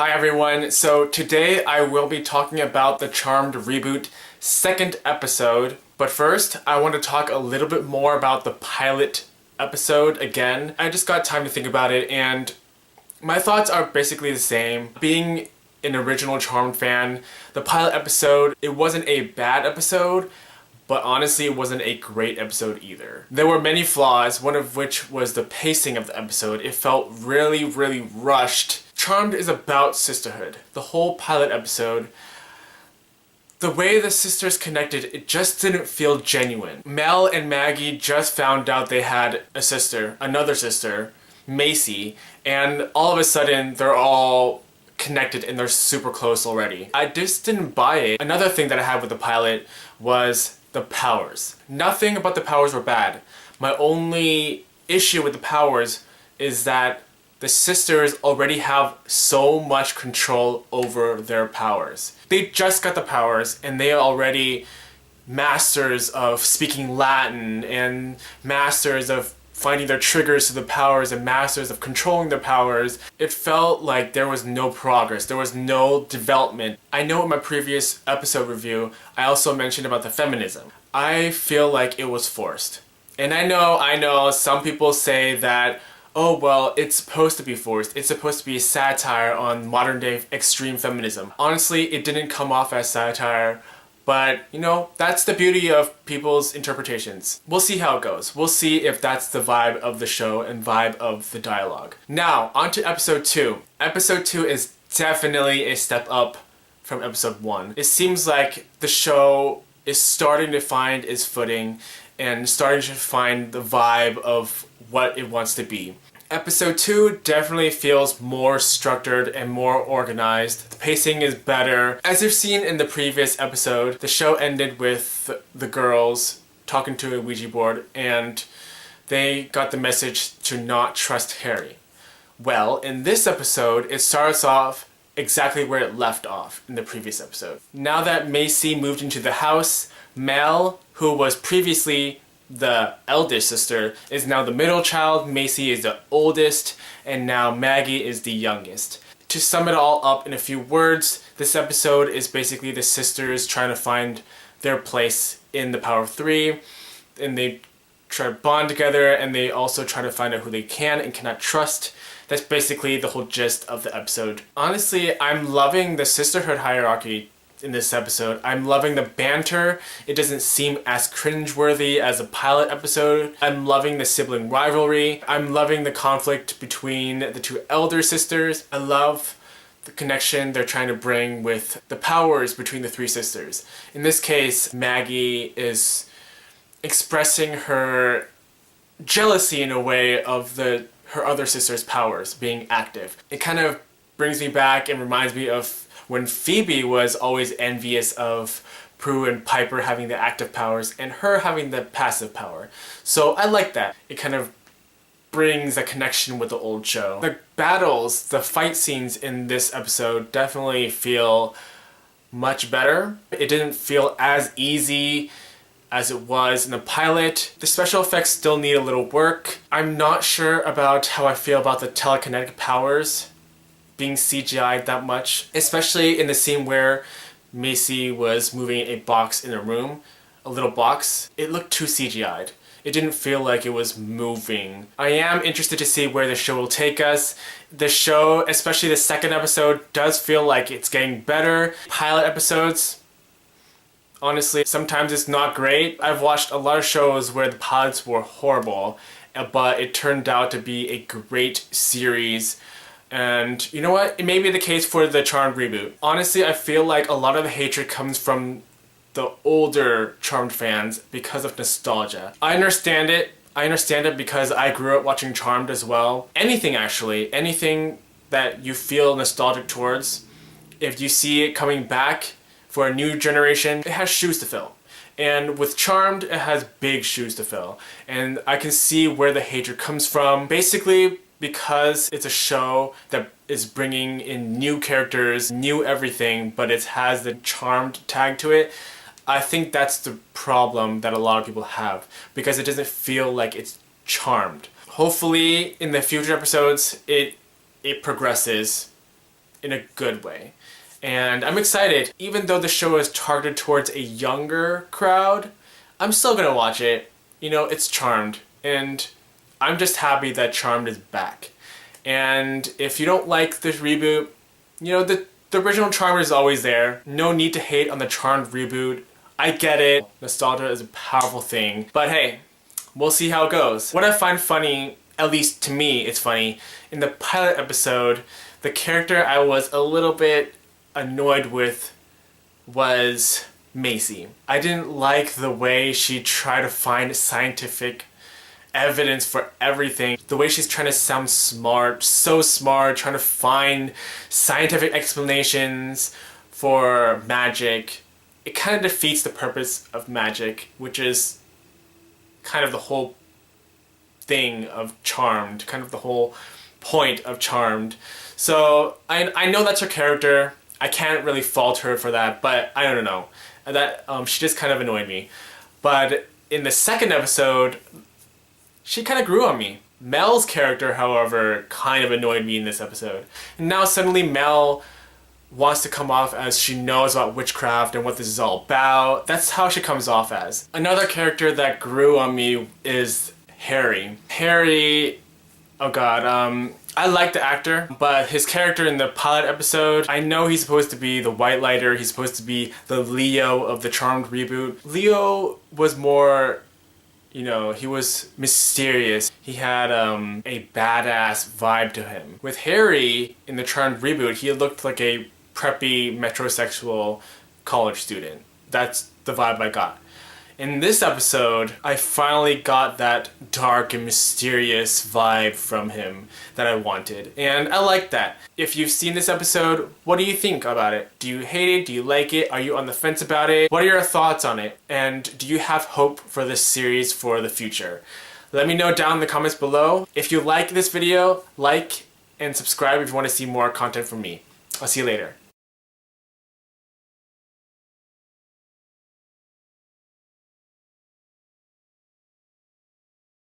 Hi everyone, so today I will be talking about the Charmed Reboot second episode. But first, I want to talk a little bit more about the pilot episode again. I just got time to think about it and my thoughts are basically the same. Being an original Charmed fan, the pilot episode, it wasn't a bad episode, but honestly it wasn't a great episode either. There were many flaws, one of which was the pacing of the episode. It felt really rushed. Charmed is about sisterhood. The whole pilot episode, the way the sisters connected, it just didn't feel genuine. Mel and Maggie just found out they had a sister, another sister, Macy, and all of a sudden they're all connected and they're super close already. I just didn't buy it. Another thing that I had with the pilot was the powers. Nothing about the powers were bad. My only issue with the powers is that the sisters already have so much control over their powers. They just got the powers and they are already masters of speaking Latin and masters of finding their triggers to the powers and masters of controlling their powers. It felt like there was no progress, there was no development. I know in my previous episode review, I also mentioned about the feminism. I feel like it was forced. And I know, some people say that, oh well, it's supposed to be forced. It's supposed to be a satire on modern day extreme feminism. Honestly, it didn't come off as satire, but you know, that's the beauty of people's interpretations. We'll see how it goes. We'll see if that's the vibe of the show and vibe of the dialogue. Now, on to episode 2. Episode 2 is definitely a step up from episode 1. It seems like the show is starting to find its footing and starting to find the vibe of what it wants to be. Episode 2 definitely feels more structured and more organized. The pacing is better. As you've seen in the previous episode, the show ended with the girls talking to a Ouija board and they got the message to not trust Harry. Well, in this episode, it starts off exactly where it left off in the previous episode. Now that Macy moved into the house, Mel, who was previously the eldest sister, is now the middle child, Macy is the oldest, and now Maggie is the youngest. To sum it all up in a few words, this episode is basically the sisters trying to find their place in the Power of Three, and they try to bond together, and they also try to find out who they can and cannot trust. That's basically the whole gist of the episode. Honestly, I'm loving the sisterhood hierarchy in this episode. I'm loving the banter. It doesn't seem as cringeworthy as a pilot episode. I'm loving the sibling rivalry. I'm loving the conflict between the two elder sisters. I love the connection they're trying to bring with the powers between the three sisters. In this case, Maggie is expressing her jealousy in a way of her other sister's powers being active. It kind of brings me back and reminds me of when Phoebe was always envious of Prue and Piper having the active powers and her having the passive power. So I like that. It kind of brings a connection with the old show. The battles, the fight scenes in this episode definitely feel much better. It didn't feel as easy as it was in the pilot. The special effects still need a little work. I'm not sure about how I feel about the telekinetic powers being CGI'd that much, especially in the scene where Macy was moving a box in a room, a little box. It looked too CGI'd. It didn't feel like it was moving. I am interested to see where the show will take us. The show, especially the second episode, does feel like it's getting better. Pilot episodes, honestly, sometimes it's not great. I've watched a lot of shows where the pilots were horrible, but it turned out to be a great series. And you know what? It may be the case for the Charmed reboot. Honestly, I feel like a lot of the hatred comes from the older Charmed fans because of nostalgia. I understand it. I understand it because I grew up watching Charmed as well. Anything actually, anything that you feel nostalgic towards, if you see it coming back for a new generation, it has shoes to fill. And with Charmed, it has big shoes to fill. And I can see where the hatred comes from. Basically, because it's a show that is bringing in new characters, new everything, but it has the Charmed tag to it. I think that's the problem that a lot of people have, because it doesn't feel like it's Charmed. Hopefully, in the future episodes, it progresses in a good way. And I'm excited. Even though the show is targeted towards a younger crowd, I'm still gonna watch it. You know, it's Charmed, and I'm just happy that Charmed is back. And if you don't like this reboot, you know, the original Charmed is always there. No need to hate on the Charmed reboot. I get it. Nostalgia is a powerful thing. But hey, we'll see how it goes. What I find funny, at least to me it's funny, in the pilot episode, the character I was a little bit annoyed with was Macy. I didn't like the way she tried to find scientific evidence for everything. The way she's trying to sound smart, so smart, trying to find scientific explanations for magic. It kind of defeats the purpose of magic, which is kind of the whole thing of Charmed, kind of the whole point of Charmed. So I know that's her character. I can't really fault her for that, but I don't know. That she just kind of annoyed me. But in the second episode, she kind of grew on me. Mel's character, however, kind of annoyed me in this episode. And now suddenly Mel wants to come off as she knows about witchcraft and what this is all about. That's how she comes off as. Another character that grew on me is Harry. Harry, oh god, I like the actor, but his character in the pilot episode, I know he's supposed to be the white lighter, he's supposed to be the Leo of the Charmed reboot. Leo was more, you know, he was mysterious. He had a badass vibe to him. With Harry in the Charmed reboot, he looked like a preppy metrosexual college student. That's the vibe I got. In this episode, I finally got that dark and mysterious vibe from him that I wanted, and I like that. If you've seen this episode, what do you think about it? Do you hate it? Do you like it? Are you on the fence about it? What are your thoughts on it? And do you have hope for this series for the future? Let me know down in the comments below. If you like this video, like and subscribe if you want to see more content from me. I'll see you later.